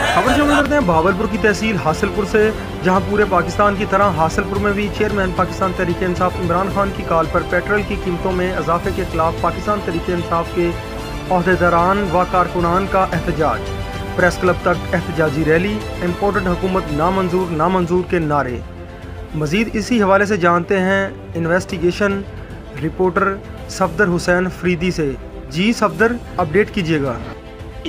खबर शुरू करते हैं भावलपुर की तहसील हासिलपुर से, जहां पूरे पाकिस्तान की तरह हासिलपुर में भी चेयरमैन पाकिस्तान तहरीक इंसाफ इमरान खान की कॉल पर पेट्रोल की कीमतों में इजाफे के खिलाफ पाकिस्तान तहरीक इंसाफ के अहदेदारान व कारकुनान का एहतजाज। प्रेस क्लब तक एहतजाजी रैली, इम्पोर्टेड हुकूमत नामंजूर नामंजूर के नारे। मजीद इसी हवाले से जानते हैं इन्वेस्टिगेशन रिपोर्टर सफदर हुसैन फरीदी से। जी सफदर, अपडेट कीजिएगा।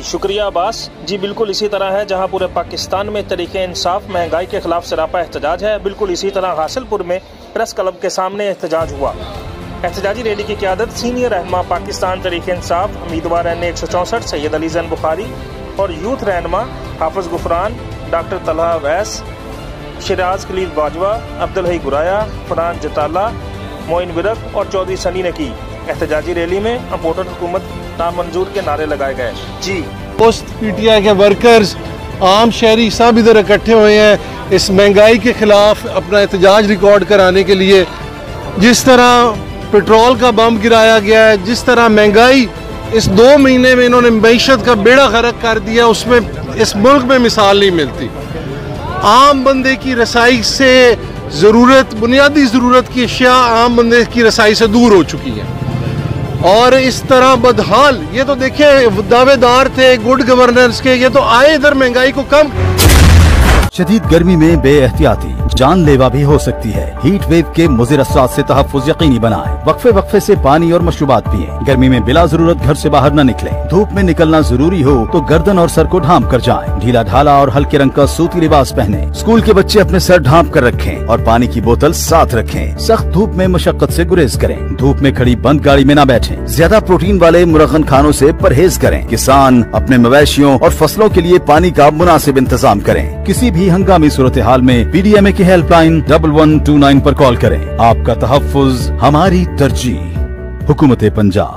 शुक्रिया अब्बास जी। बिल्कुल इसी तरह है, जहां पूरे पाकिस्तान में तरीके इंसाफ महंगाई के खिलाफ सरापा एहतजाज है, बिल्कुल इसी तरह हासिलपुर में प्रेस क्लब के सामने एहतजाज हुआ। एहतजाजी रैली की क़यादत सीनियर रहनुमा पाकिस्तान तरीके इंसाफ उम्मीदवार NA-164 सैयद अली ज़ैन बुखारी और यूथ रहनुमा हाफिज गुफरान, डॉक्टर तलहा अवैस, शिराज खलील बाजवा, अब्दुल हई गुराया, फरहान जताला, मोइन विरक और चौधरी सनी ने की। एहतजाजी रैली में इम्पोर्टेड हुकूमत नामंजूर के नारे लगाए गए। जी, पोस्ट PTI के वर्कर्स, आम शहरी सब इधर इकट्ठे हुए हैं इस महंगाई के खिलाफ अपना एहतजाज रिकॉर्ड कराने के लिए। जिस तरह पेट्रोल का बम गिराया गया है, जिस तरह महंगाई इस 2 महीने में इन्होंने मईशत का बेड़ा गर्क कर दिया, उसमें इस मुल्क में मिसाल नहीं मिलती। आम बंदे की रसाई से बुनियादी ज़रूरत की अशिया आम बंदे की रसाई से दूर हो चुकी है। और इस तरह बदहाल, ये तो देखिए दावेदार थे गुड गवर्नेंस के, ये तो आए इधर महंगाई को कम। शदीद गर्मी में बेएहतियाती जानलेवा भी हो सकती है। हीट वेव के मुज़िर असरात से तहफ़्फ़ुज़ यकीनी बनाएं। वक्फे वक्फे से पानी और मशरूबात पिएं। गर्मी में बिला जरूरत घर से बाहर न निकलें। धूप में निकलना जरूरी हो तो गर्दन और सर को ढांप कर जाएं। ढीला ढाला और हल्के रंग का सूती लिबास पहने। स्कूल के बच्चे अपने सर ढांप कर रखें और पानी की बोतल साथ रखें। सख्त धूप में मशक्कत से गुरेज करें। धूप में खड़ी बंद गाड़ी में न बैठें। ज्यादा प्रोटीन वाले मुरगन खानों से परहेज करें। किसान अपने मवेशियों और फसलों के लिए पानी का मुनासिब इंतजाम करें। किसी भी हंगामी सूरत हाल में PDMA की हेल्पलाइन 1129 पर कॉल करें। आपका तहफ़्फ़ुज़ हमारी तरजीह। हुकूमत पंजाब।